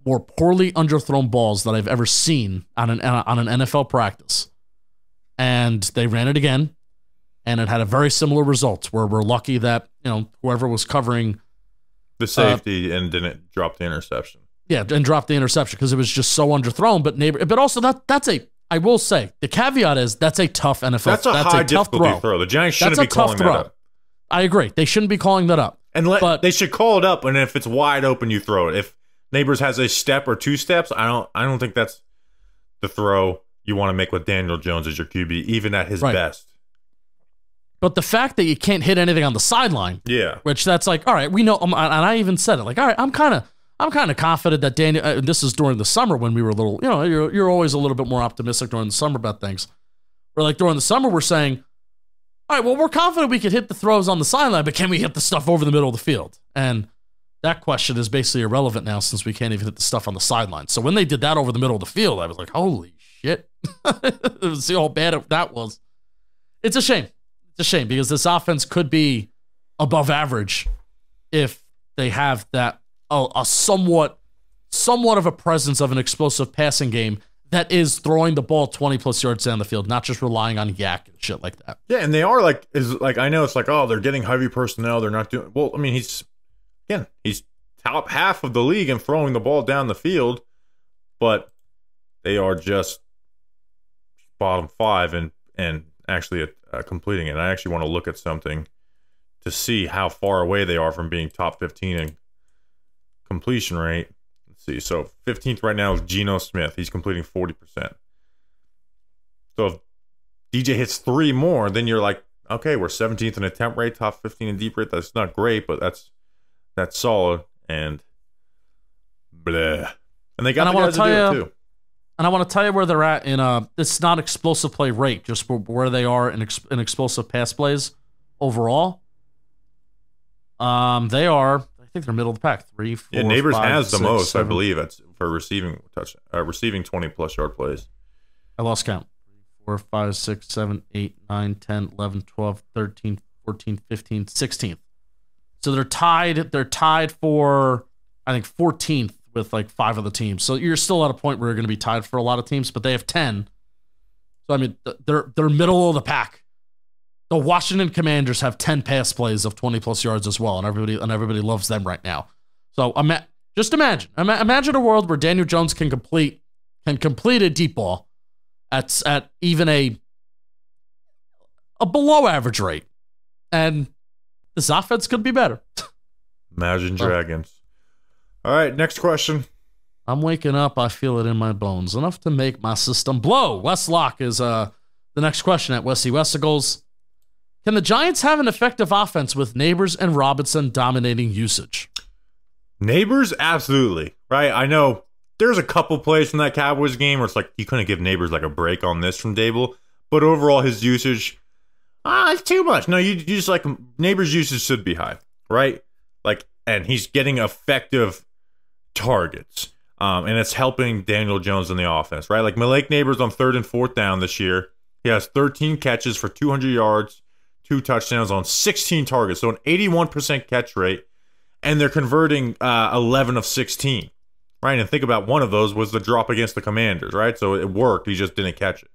more poorly underthrown balls that I've ever seen on an NFL practice. And they ran it again, and it had a very similar result where we're lucky that, whoever was covering the safety and didn't drop the interception. Yeah, and dropped the interception because it was just so underthrown. But also I will say, the caveat is that's a tough NFL. That's a high difficulty throw. The Giants shouldn't be calling that up. I agree. They shouldn't be calling that up. But they should call it up, and if it's wide open, you throw it. If Nabers has a step or 2 steps, I don't think that's the throw you want to make with Daniel Jones as your QB, even at his best. But the fact that you can't hit anything on the sideline, which that's like, all right, we know, and I even said it, like, all right, I'm kind of confident that Daniel. This is during the summer when we were a little, you're always a little bit more optimistic during the summer about things. We're like during the summer, we're saying, all right, well, we're confident we could hit the throws on the sideline, but can we hit the stuff over the middle of the field? And that question is basically irrelevant now since we can't even hit the stuff on the sideline. So when they did that over the middle of the field, I was like, holy shit. See how bad that was. It's a shame. It's a shame because this offense could be above average if they have that a somewhat of a presence of an explosive passing game that is throwing the ball 20+ yards down the field, not just relying on yak and shit like that. Yeah, and they are I know it's like, oh, they're getting heavy personnel, they're not doing well. I mean, he's top half of the league in throwing the ball down the field, but they are just bottom 5 and actually completing it. I actually want to look at something to see how far away they are from being top 15 in completion rate. Let's see. So 15th right now is Geno Smith. He's completing 40%. So if DJ hits 3 more, then you're like, okay, we're 17th in attempt rate, top 15 in deep rate. That's not great, but that's solid. And bleh. And they got the guys to do it too. And I want to tell you where they're at in it's not explosive play rate, just where they are in explosive pass plays overall. They are, I think they're middle of the pack. 3, 4, Nabers 5, has the 6, most, 7. I believe, for receiving 20+ yard plays. I lost count. 4, 5, 6, 7, 8, 9, 10, 11, 12, 13, 14, 15, 16th. So they're tied for, I think, 14th with like 5 of the teams. So you're still at a point where you're going to be tied for a lot of teams, but they have 10. So I mean, they're middle of the pack. The Washington Commanders have 10 pass plays of 20+ yards as well, and everybody loves them right now. So just imagine a world where Daniel Jones can complete a deep ball at even a below average rate, and this offense could be better. Imagine Dragons. All right, next question. I'm waking up. I feel it in my bones. Enough to make my system blow. Wes Locke is the next question at Westy Westicles. Can the Giants have an effective offense with Nabers and Robinson dominating usage? Nabers, absolutely. Right? I know there's a couple plays from that Cowboys game where it's like you couldn't give Nabers like a break on this from Dable, but overall his usage, it's too much. No, you just like Nabers' usage should be high, right? Like, and he's getting effective targets, and it's helping Daniel Jones in the offense, right? Like Malik Nabers on 3rd and 4th down this year, he has 13 catches for 200 yards, 2 touchdowns on 16 targets, so an 81% catch rate, and they're converting 11 of 16, right? And think about one of those was the drop against the Commanders, right? So it worked, he just didn't catch it.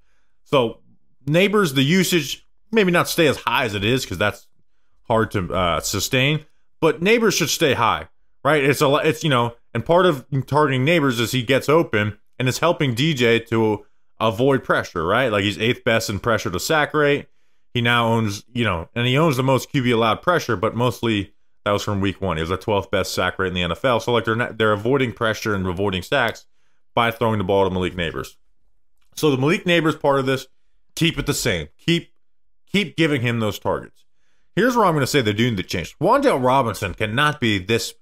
So Nabers, the usage maybe not stay as high as it is because that's hard to sustain. But Nabers should stay high, right? It's and part of targeting Nabers is he gets open and it's helping DJ to avoid pressure, right? Like he's 8th best in pressure to sack rate. He now owns, and he owns the most QB allowed pressure, but mostly that was from week 1. He was the 12th best sack rate in the NFL. So like they're avoiding pressure and avoiding sacks by throwing the ball to Malik Nabers. So the Malik Nabers part of this, keep it the same. Keep giving him those targets. Here's where I'm going to say they're doing the change. Wan'Dale Robinson cannot be this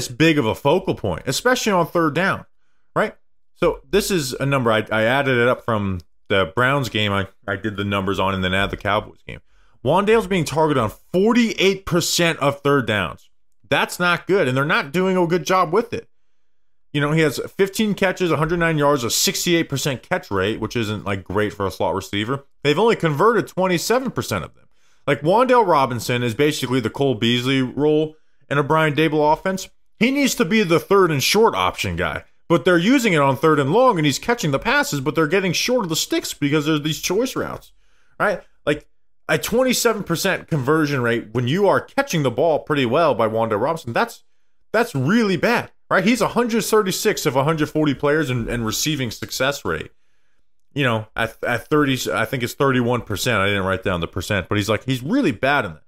big of a focal point, especially on 3rd down, right? So this is a number. I added it up from the Browns game. I did the numbers on and then add the Cowboys game. Wan'Dale's being targeted on 48% of 3rd downs. That's not good, and they're not doing a good job with it. He has 15 catches, 109 yards, a 68% catch rate, which isn't like great for a slot receiver. They've only converted 27% of them. Like Wan'Dale Robinson is basically the Cole Beasley role in a Brian Daboll offense. He needs to be the 3rd and short option guy, but they're using it on 3rd and long, and he's catching the passes, but they're getting short of the sticks because there's these choice routes, right? Like a 27% conversion rate when you are catching the ball pretty well by Wan'Dale Robinson, that's really bad, right? He's 136 of 140 players in receiving success rate. At 30, I think it's 31%. I didn't write down the percent, but he's really bad in that.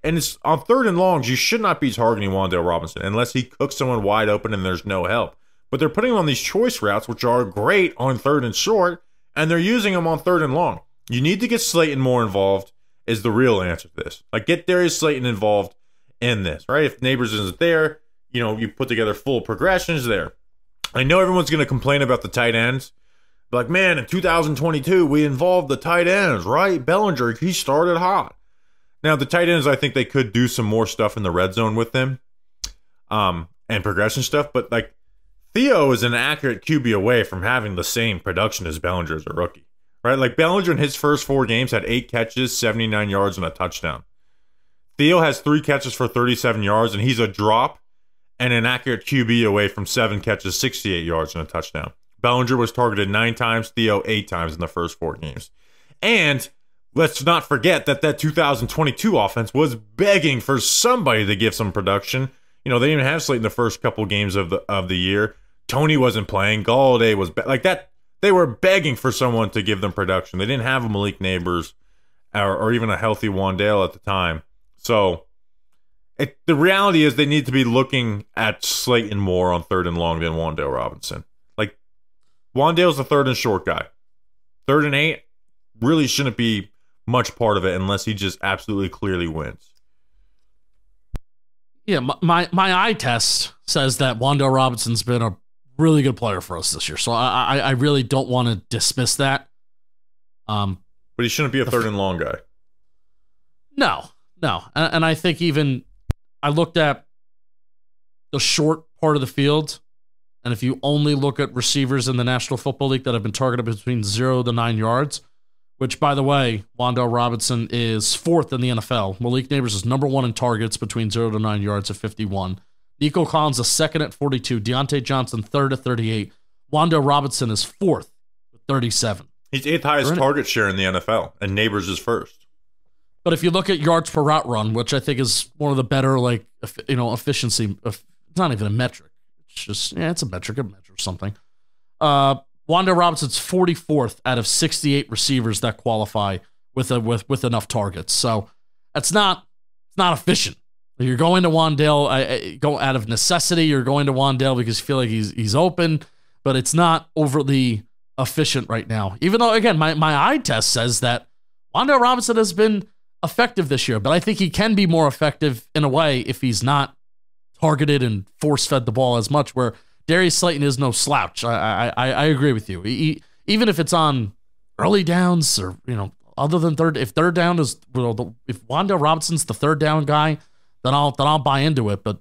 And it's on 3rd and longs, you should not be targeting Wan'Dale Robinson unless he cooks someone wide open and there's no help. But they're putting him on these choice routes, which are great on 3rd and short, and they're using him on 3rd and long. You need to get Slayton more involved is the real answer to this. Like, get Darius Slayton involved in this, right? If Nabers isn't there, you put together full progressions there. I know everyone's going to complain about the tight ends. But like, man, in 2022, we involved the tight ends, right? Bellinger, he started hot. Now, the tight ends, I think they could do some more stuff in the red zone with them and progression stuff. But, like, Theo is an accurate QB away from having the same production as Bellinger as a rookie, right? Like, Bellinger in his first 4 games had 8 catches, 79 yards, and a touchdown. Theo has 3 catches for 37 yards, and he's a drop and an accurate QB away from 7 catches, 68 yards, and a touchdown. Bellinger was targeted 9 times, Theo 8 times in the first 4 games. And let's not forget that 2022 offense was begging for somebody to give some production. They didn't even have Slayton the first couple games of the year. Tony wasn't playing. Galladay was like that. They were begging for someone to give them production. They didn't have a Malik Nabers or even a healthy Wan'Dale at the time. So the reality is they need to be looking at Slayton more on 3rd and long than Wan'Dale Robinson. Like, Wan'Dale's the 3rd and short guy. 3rd and 8 really shouldn't be much part of it unless he just absolutely clearly wins. Yeah, my eye test says that Wan'Dale Robinson's been a really good player for us this year, so I really don't want to dismiss that. But he shouldn't be a 3rd and long guy. No, and I think even I looked at the short part of the field, and if you only look at receivers in the National Football League that have been targeted between 0 to 9 yards, which, by the way, Wan'Dale Robinson is 4th in the NFL. Malik Nabers is number 1 in targets between 0 to 9 yards at 51. Nico Collins is 2nd at 42. Deontay Johnson 3rd at 38. Wan'Dale Robinson is 4th with 37. He's 8th highest target share in the NFL, and Nabers is 1st. But if you look at yards per route run, which I think is one of the better, efficiency, it's not even a metric. It's just, it's a metric, or something. Wan'Dale Robinson's 44th out of 68 receivers that qualify with enough targets. So it's not efficient. You're going to Wan'Dale, go out of necessity. You're going to Wan'Dale because you feel like he's open, but it's not overly efficient right now. Even though, again, my eye test says that Wan'Dale Robinson has been effective this year, but I think he can be more effective in a way if he's not targeted and force-fed the ball as much, where Darius Slayton is no slouch. I agree with you. Even if it's on early downs or, other than if 3rd down is, if Wan'Dale Robinson's the 3rd down guy, then I'll buy into it. But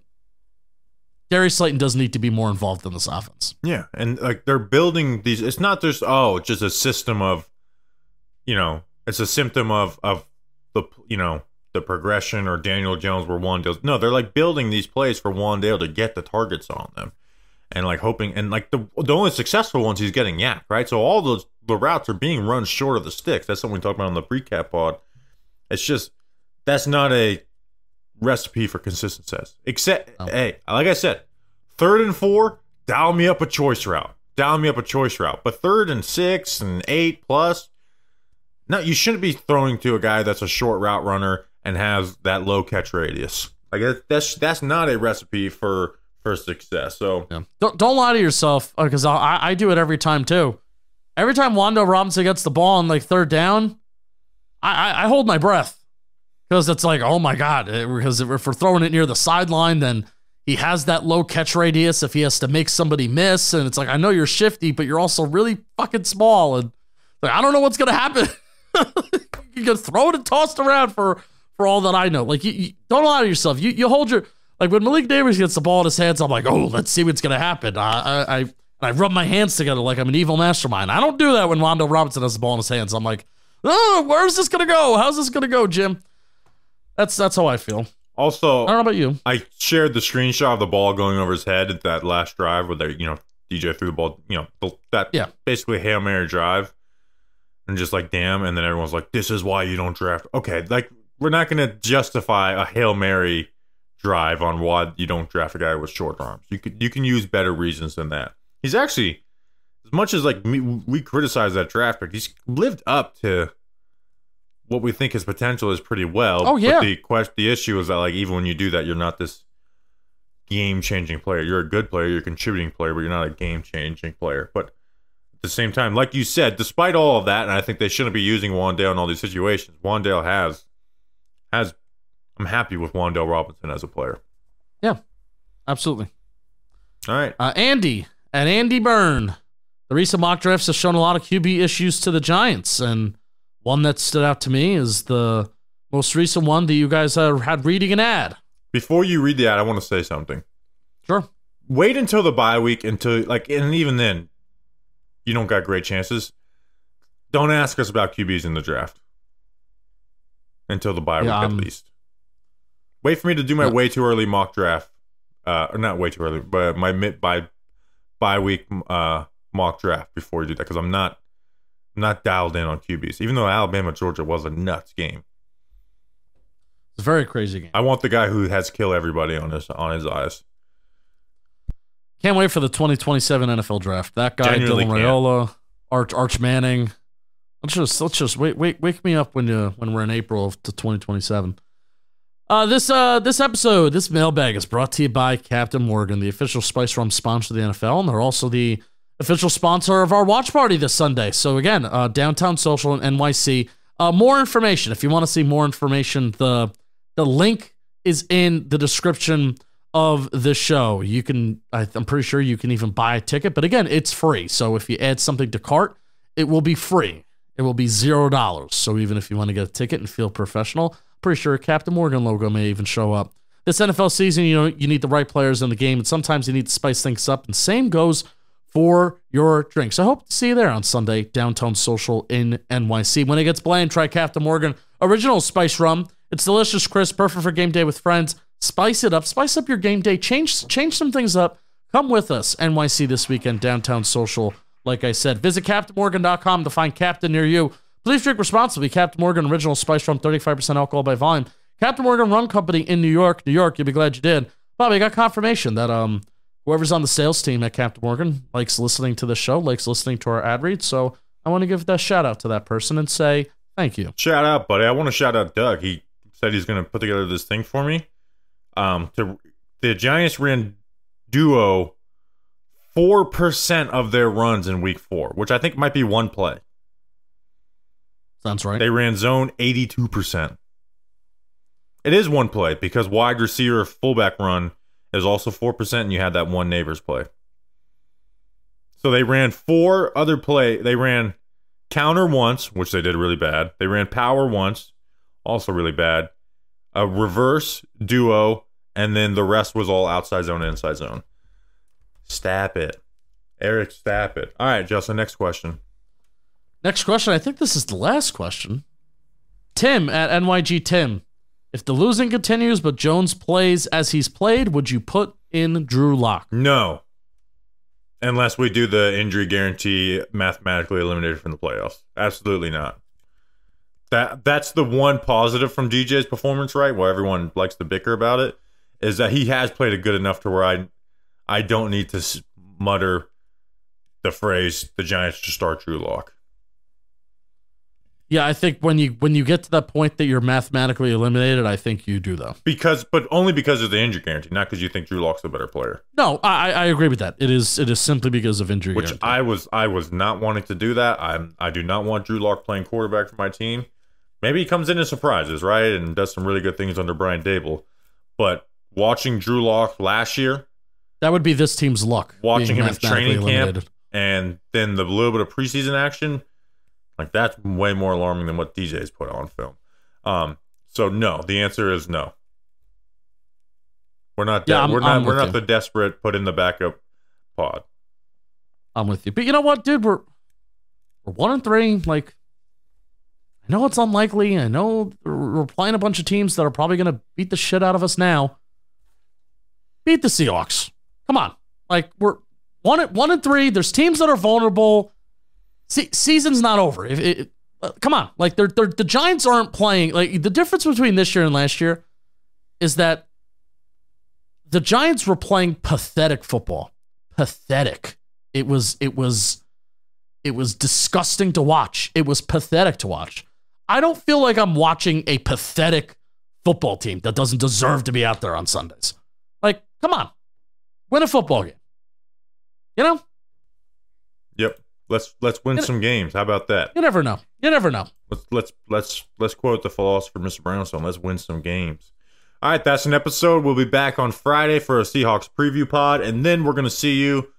Darius Slayton does need to be more involved in this offense. Yeah, and like they're building these. It's not just it's just a system of, it's a symptom of the the progression or Daniel Jones where Wan'Dale's. No, they're like building these plays for Wan'Dale to get the targets on them, and like hoping, and like the only successful ones he's getting yak, right? So all the routes are being run short of the sticks. That's something we talked about on the pre-cap pod. It's just That's not a recipe for consistent success. Except, hey, like I said, 3rd and 4, dial me up a choice route. Dial me up a choice route. But 3rd and 6 and 8 plus, no, you shouldn't be throwing to a guy that's a short route runner and has that low catch radius. Like that's not a recipe for success. So don't lie to yourself, because I do it every time too. Every time Wando Robinson gets the ball on like 3rd down, I hold my breath. Because it's like, oh my God, because if we're throwing it near the sideline, then he has that low catch radius if he has to make somebody miss. And it's like, I know you're shifty, but you're also really fucking small. And like, I don't know what's going to happen. You can throw it and toss it around for all that I know. Like, you don't lie to yourself. You hold your, like when Malik Nabers gets the ball in his hands, I'm like, oh, let's see what's going to happen. I rub my hands together like I'm an evil mastermind. I don't do that when Wando Robinson has the ball in his hands. I'm like, oh, where's this going to go? How's this going to go, Jim? That's how I feel. Also, I don't know about you. I shared the screenshot of the ball going over his head at that last drive where they, DJ threw the ball, basically Hail Mary drive. And just like, damn. And then everyone's like, this is why you don't draft. Okay, like, we're not going to justify a Hail Mary drive on why you don't draft a guy with short arms. You can use better reasons than that. He's actually, as much as like we criticize that draft pick, he's lived up to what we think his potential is pretty well. Oh, yeah. But the issue is that, like, even when you do that, you're not this game-changing player. You're a good player, you're a contributing player, but you're not a game-changing player. But at the same time, like you said, despite all of that, and I think they shouldn't be using Wandale in all these situations, Wandale has I'm happy with Wandale Robinson as a player. Yeah, absolutely. All right. Andy, at Andy Byrne. The recent mock drafts have shown a lot of QB issues to the Giants, and one that stood out to me is the most recent one that you guys had reading an ad. Before you read the ad, I want to say something. Sure. Wait until the bye week, and even then, you don't got great chances. Don't ask us about QBs in the draft until the bye week at least. Wait for me to do my way too early mock draft, or not way too early, but my bye week mock draft before you do that, because I'm not dialed in on QBs, even though Alabama Georgia was a nuts game. It's a very crazy game. I want the guy who has kill everybody on his eyes. Can't wait for the 2027 NFL draft. That guy, Genuinely Dylan Raiola, Arch Manning. Let's just wake me up when we're in April of 2027. This episode, this mailbag is brought to you by Captain Morgan, the official Spice Rum sponsor of the NFL, and they're also the official sponsor of our watch party this Sunday. So again, Downtown Social in NYC. More information, if you want to see more information, the link is in the description of the show. You can, I'm pretty sure you can even buy a ticket, but again, it's free. So if you add something to cart, it will be free. It will be $0. So even if you want to get a ticket and feel professional, pretty sure a Captain Morgan logo may even show up. This NFL season, you need the right players in the game, and sometimes you need to spice things up, and same goes for your drinks. I hope to see you there on Sunday, Downtown Social in NYC. When it gets bland, try Captain Morgan Original Spice Rum. It's delicious, crisp, perfect for game day with friends. Spice it up. Spice up your game day. Change some things up. Come with us, NYC this weekend, Downtown Social. Like I said, visit CaptainMorgan.com to find Captain near you. Please drink responsibly. Captain Morgan Original Spice Rum, 35% alcohol by volume. Captain Morgan Rum Company in New York. New York, you'll be glad you did. Bobby, I got confirmation that whoever's on the sales team at Captain Morgan likes listening to the show, likes listening to our ad read. So I want to give that shout out to that person and say thank you. Shout out, buddy. I want to shout out Doug. He said he's going to put together this thing for me. The Giants ran duo 4% of their runs in week 4, which I think might be one play. Sounds right. They ran zone 82%. It is one play because wide receiver fullback run is also 4%, and you had that one Nabers play. So they ran 4 other play. They ran counter once, which they did really bad. They ran power once, also really bad. A reverse duo, and then the rest was all outside zone and inside zone. Stap it. Eric, stap it. All right, Justin, next question. Next question. I think this is the last question. Tim at NYG Tim. If the losing continues but Jones plays as he's played, would you put in Drew Lock? No. Unless we do the injury guarantee mathematically eliminated from the playoffs. Absolutely not. That's the one positive from DJ's performance, right? While everyone likes to bicker about it, is that he has played it good enough to where I don't need to mutter the phrase "the Giants should start Drew Lock." Yeah, I think when you get to that point that you're mathematically eliminated, I think you do though. But only because of the injury guarantee, not because you think Drew Lock's a better player. No, I agree with that. It is simply because of injury Which guarantee. I was not wanting to do that. I do not want Drew Lock playing quarterback for my team. Maybe he comes in and surprises, right, and does some really good things under Brian Dable. But watching Drew Lock last year, that would be this team's luck. Watching him in training eliminated. camp and then the little bit of preseason action, like that's way more alarming than what DJ's put on film. So no, the answer is no. We're not. We're not the desperate put in the backup pod. I'm with you, but you know what, dude? We're 1-3. Like, I know it's unlikely. I know we're playing a bunch of teams that are probably going to beat the shit out of us now. Beat the Seahawks. Come on. Like, we're 1-3. There's teams that are vulnerable. Season's not over. Come on. Like, the Giants aren't playing. Like, the difference between this year and last year is that the Giants were playing pathetic football. Pathetic. It was disgusting to watch. It was pathetic to watch. I don't feel like I'm watching a pathetic football team that doesn't deserve to be out there on Sundays. Like, come on. Win a football game. You know? Yep. Let's win some games. How about that? You never know. You never know. Let's quote the philosopher, Mr. Brownstone. Let's win some games. All right, that's an episode. We'll be back on Friday for a Seahawks preview pod, and then we're going to see you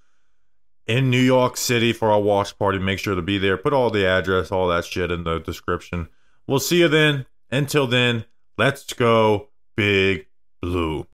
in New York City for our watch party. Make sure to be there. Put all the address, all that shit in the description. We'll see you then. Until then, let's go Big Blue.